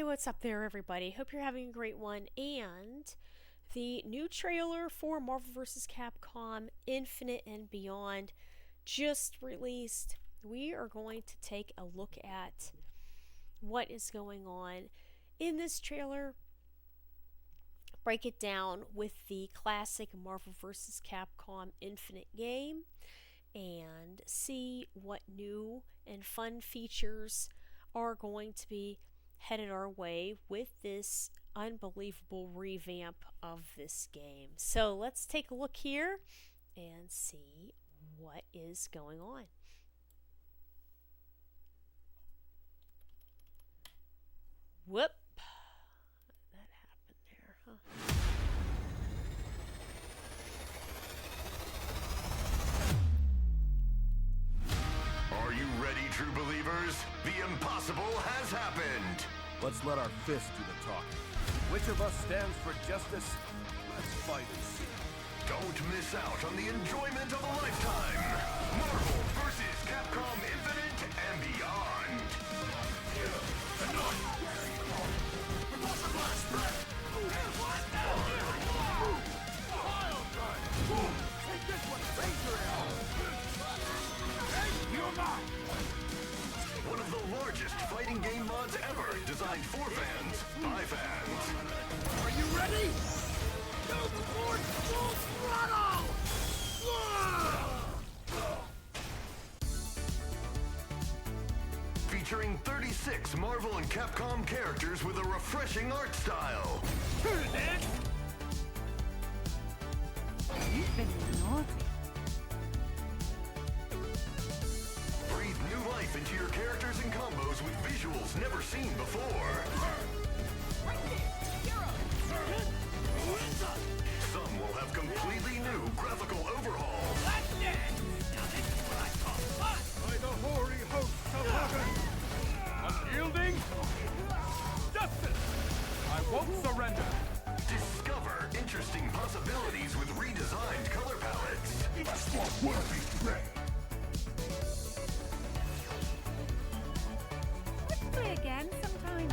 Hey, what's up there, everybody? Hope you're having a great one. And the new trailer for Marvel vs. Capcom Infinite and Beyond just released. We are going to take a look at what is going on in this trailer, break it down with the classic Marvel vs. Capcom Infinite game, and see what new and fun features are going to be headed our way with this unbelievable revamp of this game. So let's take a look here and see what is going on. Whoop. That happened there, huh? Are you ready, true believers? The impossible has happened! Let's let our fists do the talking. Which of us stands for justice? Let's fight and see. Don't miss out on the enjoyment of a lifetime! Marvel vs. Capcom Infinite and Beyond! Take this one, you're mine! One of the largest fighting game mods ever, designed for fans, by fans. Are you ready? Go for full throttle! Featuring 36 Marvel and Capcom characters with a refreshing art style. You've been naughty. Breathe new life into your characters and combos with visuals never seen before. Some will have completely new graphical overhauls. By the hoary hosts of heaven! Unyielding? Justice! I won't surrender! Discover interesting possibilities with redesigned color palettes. That's what worthy red! Let's play again sometime.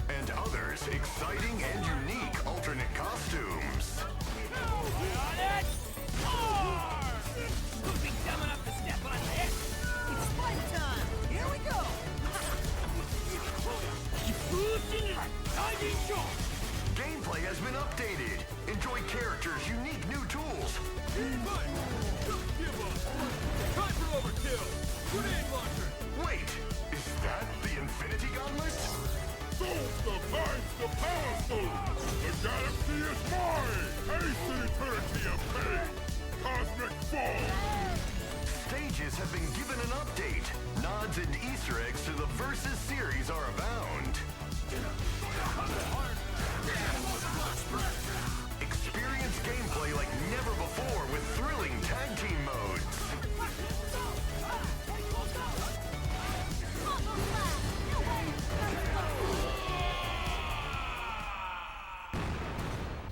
And others exciting and unique alternate costumes. On it! Who'd be dumb enough to step on this? It's fight time! Here we go! Diving shot! Gameplay has been updated. Enjoy characters' unique new tools. Don't give up! Time for overkill! Grenade launcher! Wait, is that the Infinity Gauntlet? Souls defines the Power Stone! The galaxy is mine! Haste and eternity of pain! Cosmic Fall! Stages have been given an update. Nods and Easter eggs to the Versus series are abound. Experience gameplay like never before with thrilling tag team modes.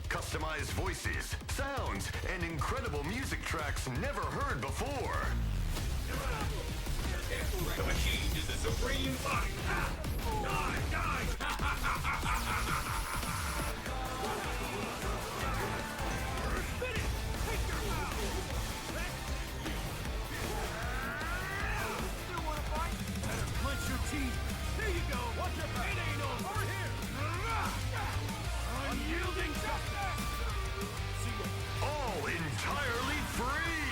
Customized voices, sounds, and incredible music tracks never heard before. The machine is the supreme fight! Die! Die! Clench your teeth! There you go! Watch your pain ain't over here! Unyielding justice! All entirely free!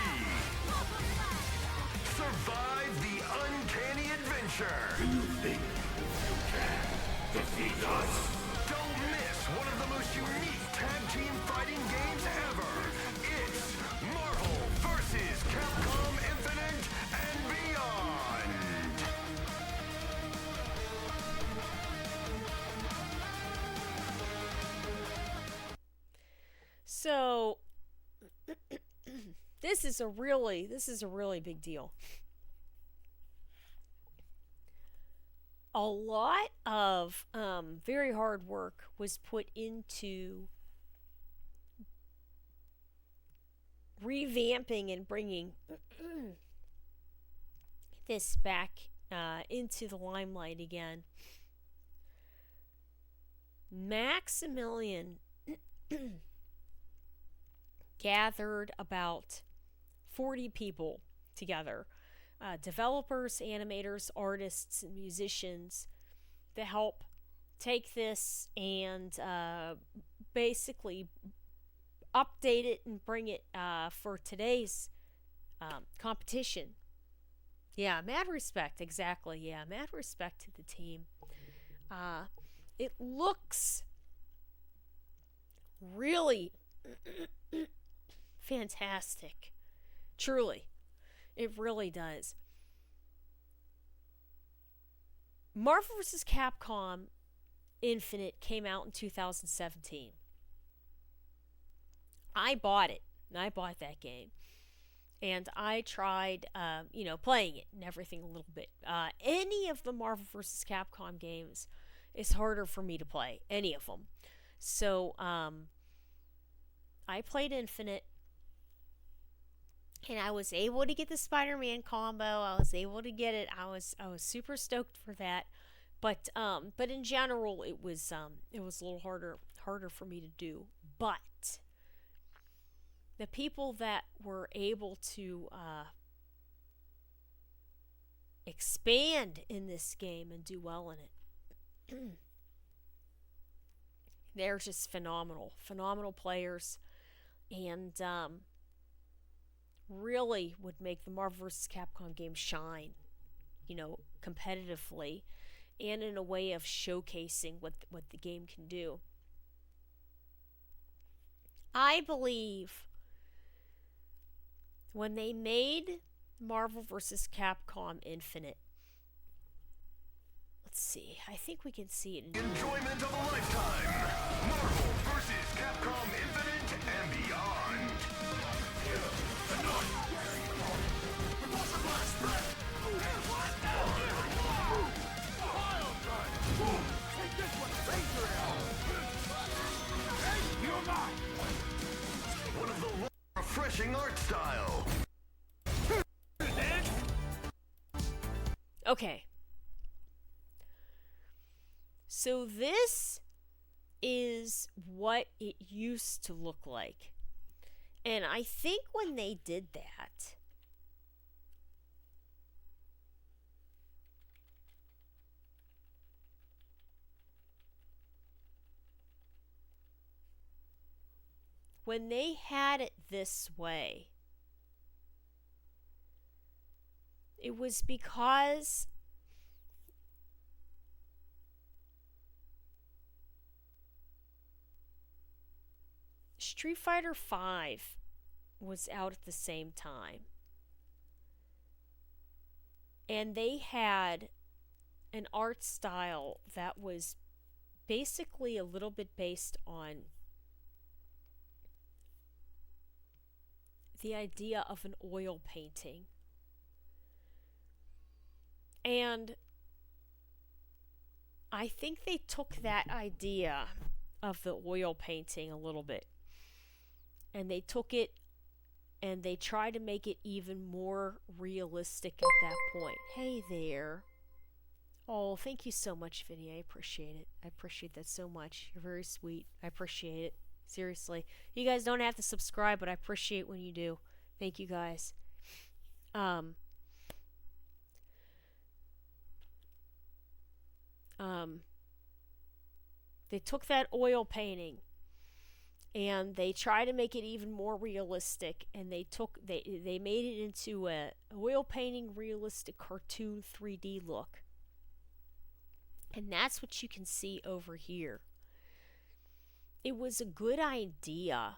Survive the uncanny adventure! You think you can defeat us? Don't miss one of the most unique tag team fighting games ever! It's Marvel vs. Capcom Infinite and Beyond! So this is a really big deal. A lot of very hard work was put into revamping and bringing this back into the limelight again. Maximillian gathered about 40 people together, developers, animators, artists, and musicians, to help take this and basically update it and bring it for today's competition. Yeah, mad respect, exactly. Yeah, mad respect to the team. It looks really fantastic. Truly. It really does. Marvel vs. Capcom Infinite came out in 2017. I bought it. I bought that game. And I tried, playing it and everything a little bit. Any of the Marvel vs. Capcom games is harder for me to play. Any of them. So, I played Infinite. And I was able to get the Spider-Man combo. I was able to get it. I was super stoked for that. But in general, it was a little harder for me to do. But the people that were able to expand in this game and do well in it, they're just phenomenal players, and really would make the Marvel vs. Capcom game shine, competitively, and in a way of showcasing what the game can do. I believe when they made Marvel vs. Capcom Infinite, let's see, I think we can see it. Enjoyment of a lifetime. Marvel vs. Capcom Infinite and Beyond. One of the refreshing art style. Okay. So this is what it used to look like. And I think when they did that, when they had it this way, it was because Street Fighter V was out at the same time. And they had an art style that was basically a little bit based on the idea of an oil painting. And I think they took that idea of the oil painting a little bit, and they took it and they tried to make it even more realistic at that point. Hey there. Oh, thank you so much, Vinny. I appreciate it. I appreciate that so much. You're very sweet. I appreciate it. Seriously. You guys don't have to subscribe, but I appreciate when you do. Thank you, guys. They took that oil painting and they tried to make it even more realistic, and they made it into a oil painting realistic cartoon 3D look. And that's what you can see over here. It was a good idea,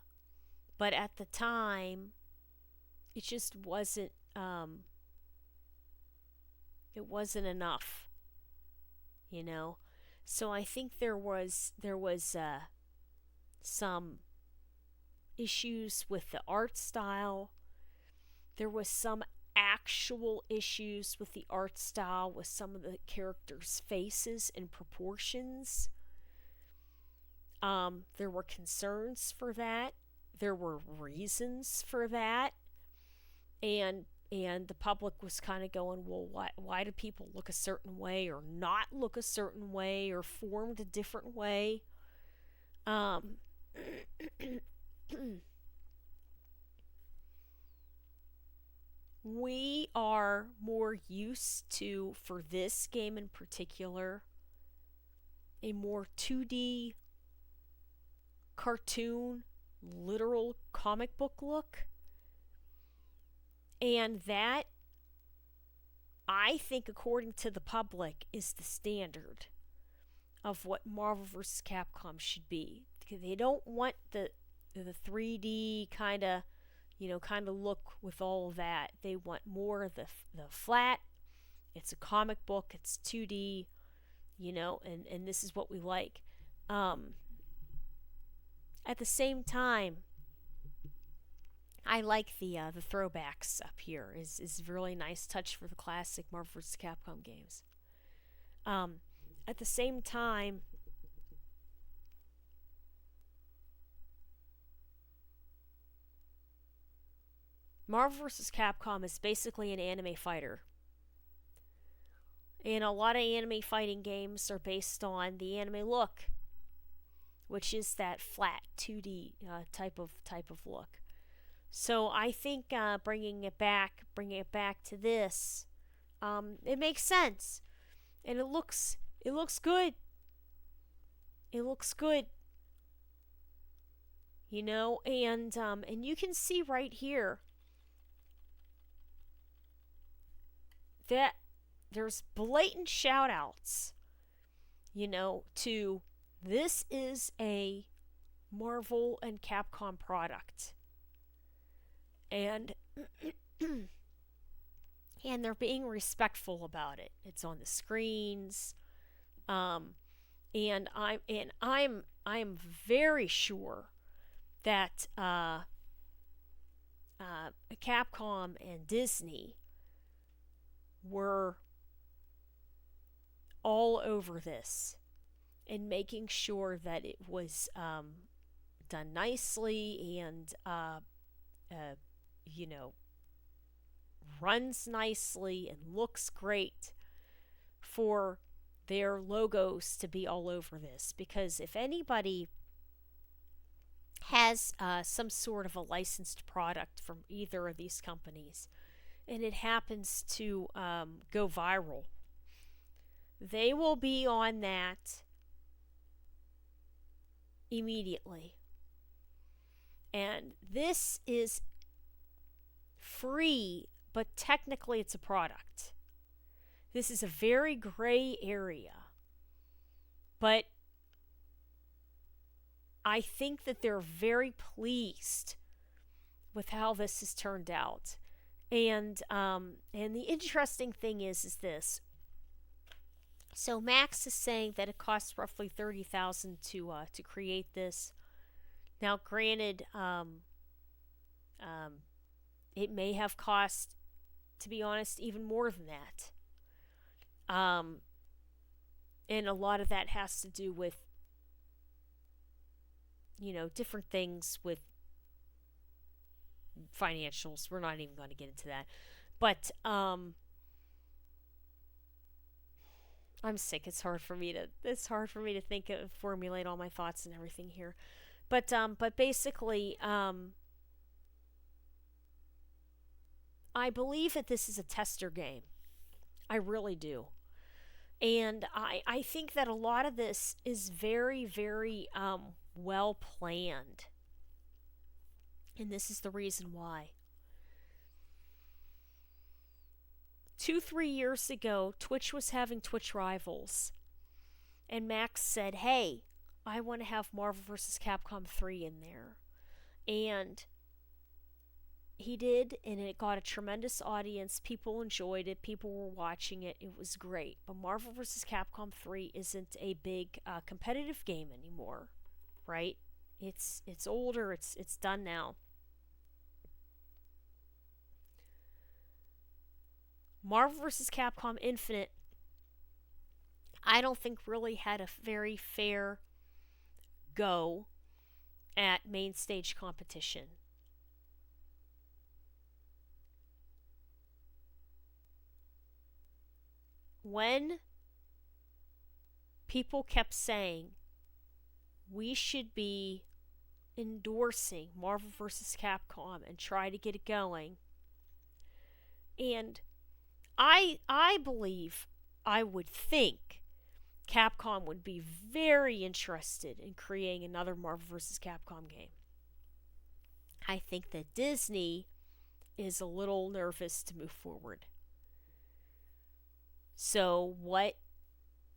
but at the time it just wasn't it wasn't enough, so I think there was some issues with the art style. There was some actual issues with the art style, with some of the characters' faces and proportions. There were concerns for that. There were reasons for that. And the public was kind of going, well, why do people look a certain way or not look a certain way or formed a different way? Um, we are more used to, for this game in particular, a more 2D cartoon, literal comic book look. And that, I think, according to the public, is the standard of what Marvel vs. Capcom should be. Because they don't want the 3D kind of look with all of that. They want more of the flat. It's a comic book. It's 2D. And this is what we like. At the same time, I like the throwbacks up here. Is a really nice touch for the classic Marvel vs. Capcom games. At the same time, Marvel vs. Capcom is basically an anime fighter. And a lot of anime fighting games are based on the anime look, which is that flat 2D type of look. So I think bringing it back to this, it makes sense, and it looks good. It looks good, and you can see right here that there's blatant shout outs, to this is a Marvel and Capcom product. And and they're being respectful about it. It's on the screens. And I'm very sure that Capcom and Disney were all over this and making sure that it was done nicely and runs nicely and looks great for their logos to be all over this. Because if anybody has some sort of a licensed product from either of these companies and it happens to go viral, they will be on that immediately. And this is free, but technically it's a product. This is a very gray area. But I think that they're very pleased with how this has turned out. And the interesting thing is this. So Max is saying that it costs roughly $30,000 to create this. Now, granted, it may have cost, to be honest, even more than that. And a lot of that has to do with, different things with financials. We're not even going to get into that. But I'm sick. It's hard for me to think of, formulate all my thoughts and everything here. But basically, I believe that this is a tester game. I really do. And I think that a lot of this is very, very well planned. And this is the reason why. 2-3 years ago, Twitch was having Twitch Rivals. And Max said, hey, I want to have Marvel vs. Capcom 3 in there. And he did, and it got a tremendous audience. People enjoyed it. People were watching it. It was great. But Marvel vs. Capcom 3 isn't a big competitive game anymore, right? It's older. It's done now. Marvel vs. Capcom Infinite, I don't think really had a very fair go at main stage competition. When people kept saying we should be endorsing Marvel vs. Capcom and try to get it going. And I believe, I would think, Capcom would be very interested in creating another Marvel vs. Capcom game. I think that Disney is a little nervous to move forward. So what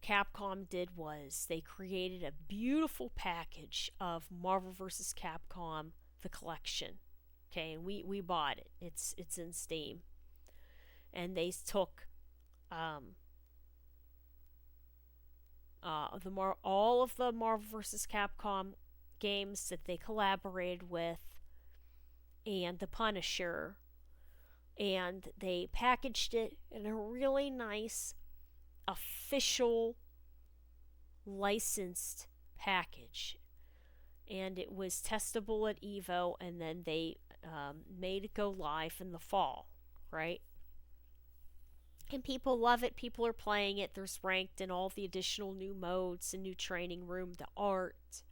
Capcom did was they created a beautiful package of Marvel vs. Capcom, the collection. Okay, and we bought it. It's in Steam. And they took all of the Marvel vs. Capcom games that they collaborated with, and the Punisher, and they packaged it in a really nice official licensed package, and it was testable at Evo, and then they made it go live in the fall, right? And people love it. People are playing it. There's ranked and all the additional new modes, and new training room, the art,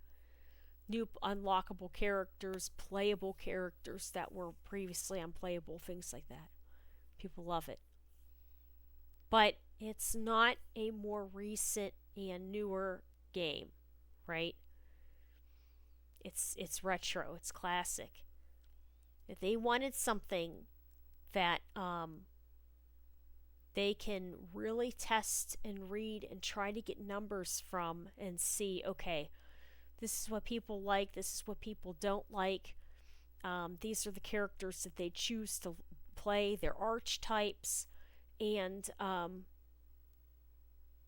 new unlockable characters, playable characters that were previously unplayable, things like that. People love it. But it's not a more recent and newer game, right? It's retro, it's classic. If they wanted something that they can really test and read and try to get numbers from and see, okay, this is what people like, this is what people don't like, these are the characters that they choose to play, their archetypes, and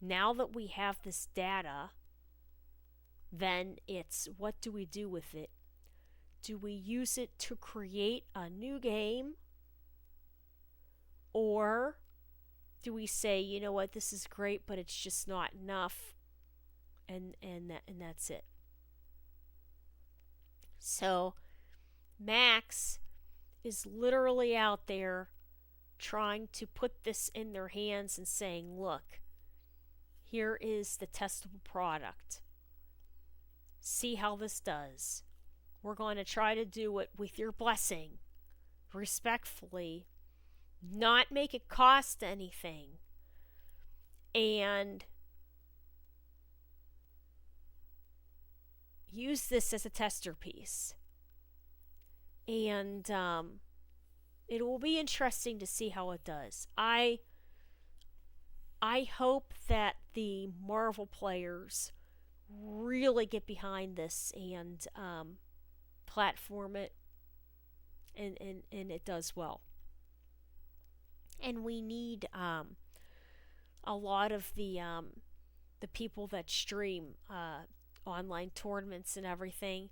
now that we have this data, then it's, what do we do with it? Do we use it to create a new game? Or do we say, you know what, this is great, but it's just not enough, and that's it? So Max is literally out there trying to put this in their hands and saying, look, here is the testable product. See how this does. We're going to try to do it with your blessing, respectfully, not make it cost anything, and use this as a tester piece. And it will be interesting to see how it does. I hope that the Marvel players really get behind this and platform it, and it does well. And we need a lot of the people that stream online tournaments and everything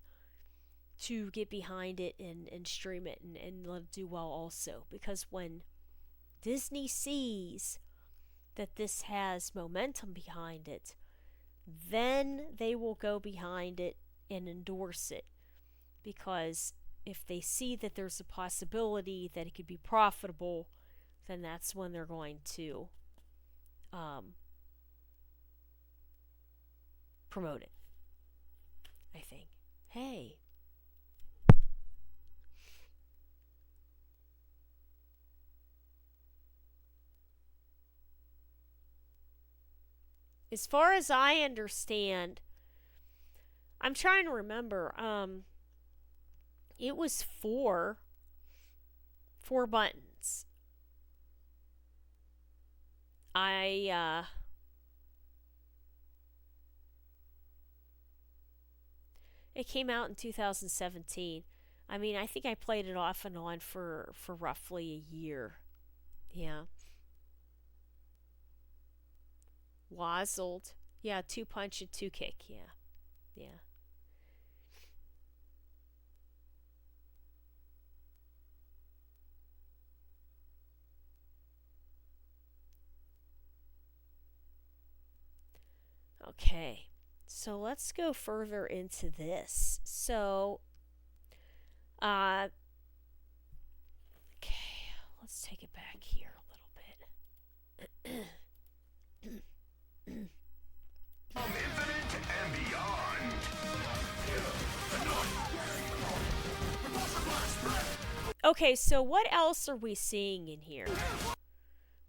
to get behind it and stream it and let it do well also. Because when Disney sees that this has momentum behind it, then they will go behind it and endorse it. Because if they see that there's a possibility that it could be profitable, then that's when they're going to promote it, I think. Hey. As far as I understand, I'm trying to remember, it was four buttons. It came out in 2017. I mean, I think I played it off and on for roughly a year. Yeah. Wazzled. Yeah, 2 punch and 2 kick. Yeah. Yeah. Okay, so let's go further into this. So, okay, let's take it back here a little bit. Infinite and Beyond. Okay, so what else are we seeing in here?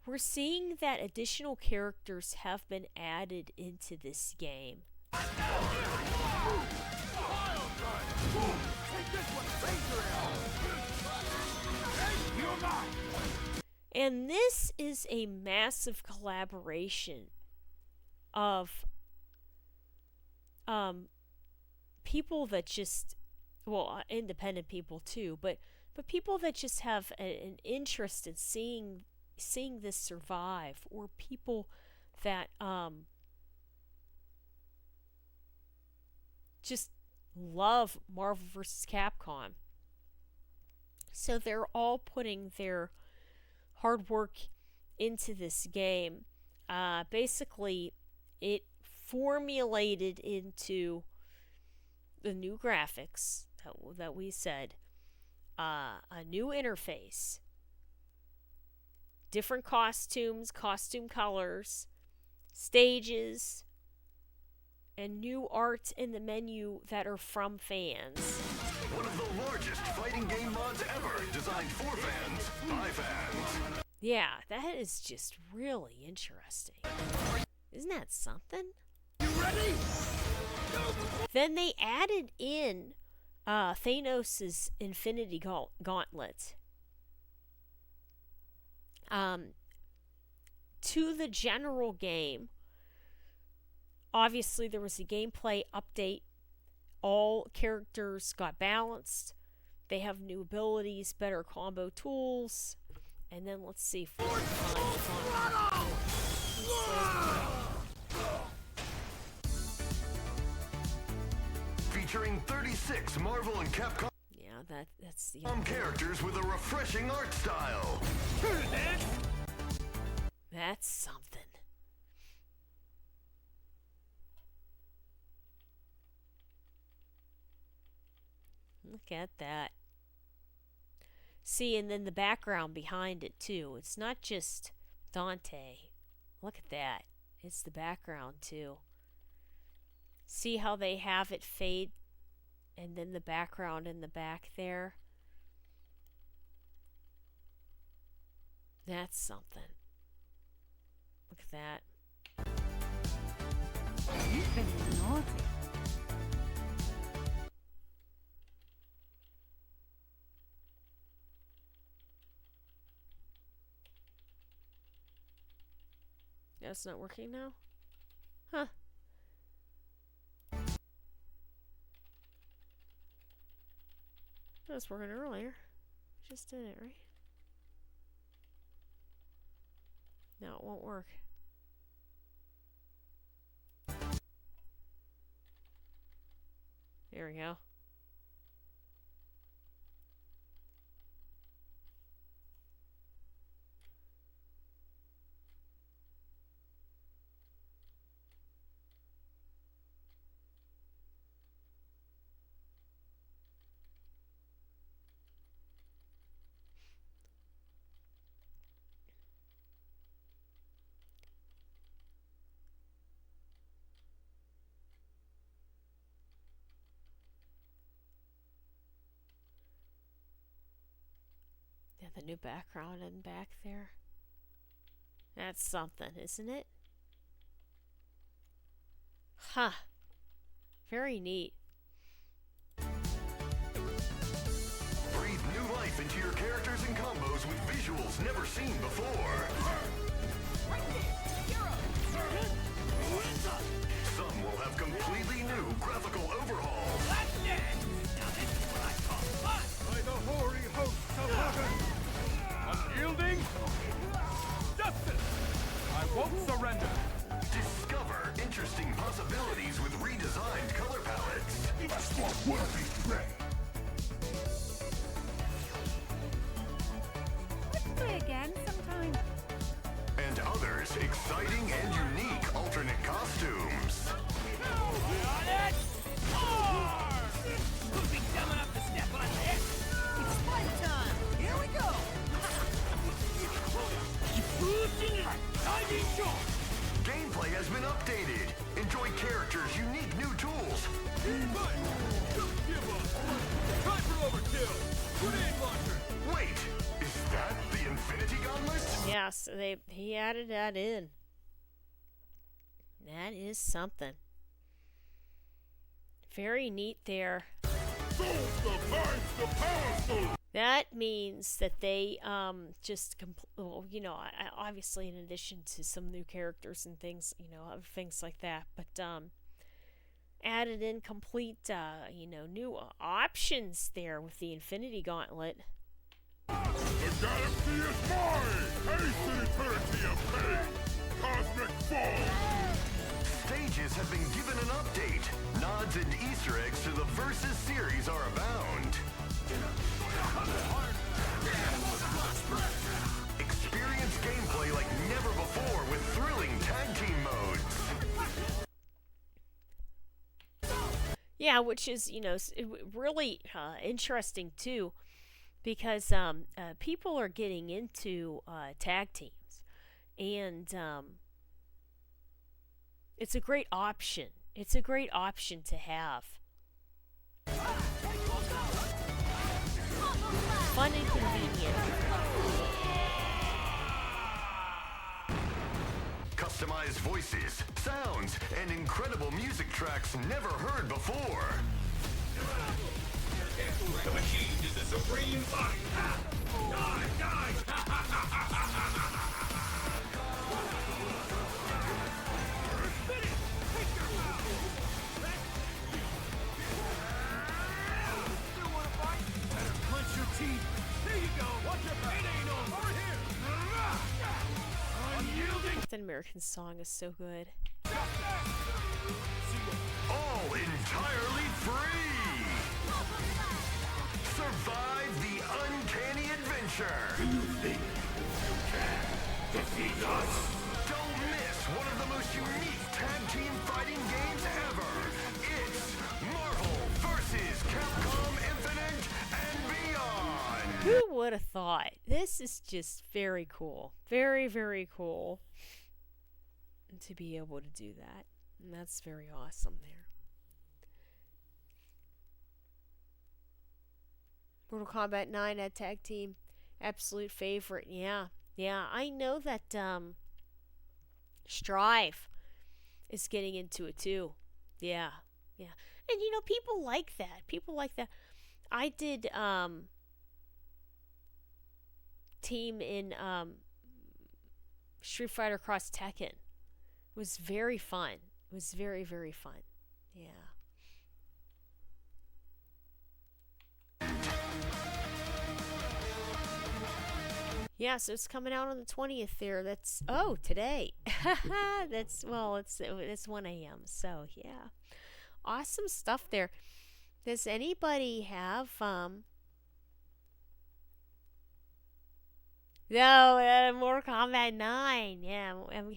We're seeing that additional characters have been added into this game. And this is a massive collaboration of people that just, well, independent people too, but people that just have an interest in seeing this survive, or people that just love Marvel vs. Capcom. So they're all putting their hard work into this game. Basically, it formulated into the new graphics that we said, a new interface, different costumes, costume colors, stages, and new art in the menu that are from fans. One of the largest fighting game mods ever, designed for fans, by fans. Yeah, that is just really interesting. Isn't that something? You ready? Then they added in Thanos' Infinity Gauntlet to the general game. Obviously, there was a gameplay update. All characters got balanced. They have new abilities, better combo tools. And then let's see if we can find Featuring 36 Marvel and Capcom that's the characters with a refreshing art style. That's something. Look at that. See, and then the background behind it too. It's not just Dante. Look at that. It's the background too. See how they have it fade and then the background in the back there? That's something. Look at that. You've been naughty. That's not working now? Huh. That was working earlier. Just did it, right? No, it won't work. There we go. Yeah, the new background in back there. That's something, isn't it? Huh. Very neat. Breathe new life into your characters and combos with visuals never seen before. Some will have completely new graphical overhauls. That's it! Now this is what I call fun! By the hoary hosts of heaven! Unyielding? Justice! I won't surrender! Discover interesting possibilities with redesigned color palettes. That's what worthy prey. Let's play again sometime. And others exciting and unique alternate costumes. On it! Roar! Who'd be dumb enough to step on this? It's fight time! Here we go! Gameplay has been updated. Enjoy characters' unique new tools. Right! Don't give up! Time for overkill! Grenade launcher! Wait, is that the Infinity Gauntlet? Yes, he added that in. That is something. Very neat there. Souls survives the power stone! That means that they well, you know, obviously in addition to some new characters and things, you know, other things like that, but added in complete, you know, new options there with the Infinity Gauntlet. The galaxy is mine! Hasten eternity of pain! Cosmic fall! Stages have been given an update. Nods and Easter eggs to the Versus series are abound. Experience gameplay like never before with thrilling tag team modes. Yeah, which is, you know, really interesting too, because people are getting into tag teams, and it's a great option. It's a great option to have. Fun and convenient. Customized voices, sounds, and incredible music tracks never heard before. The machine is the supreme body! Die! Die! Still wanna fight? Better clench your teeth! There you go! Watch your pain ain't over here! Unyielding! That American song is so good. All entirely free! Survive the uncanny adventure! You think you can defeat us? Don't miss one of the most unique tag team fighting games ever! It's Marvel vs. Capcom Infinite and Beyond! Who would have thought? This is just very cool. Very, very cool to be able to do that. And that's very awesome there. Mortal Kombat 9 at tag team. Absolute favorite. Yeah. Yeah. I know that Strive is getting into it too. Yeah. Yeah. And you know, people like that. People like that. I did team in Street Fighter Cross Tekken. It was very fun. It was very, very fun. Yeah. Yeah, so it's coming out on the 20th there. That's, oh, today. That's, well, it's 1 a.m. So, yeah. Awesome stuff there. Does anybody have, no, Mortal Kombat 9. Yeah, and we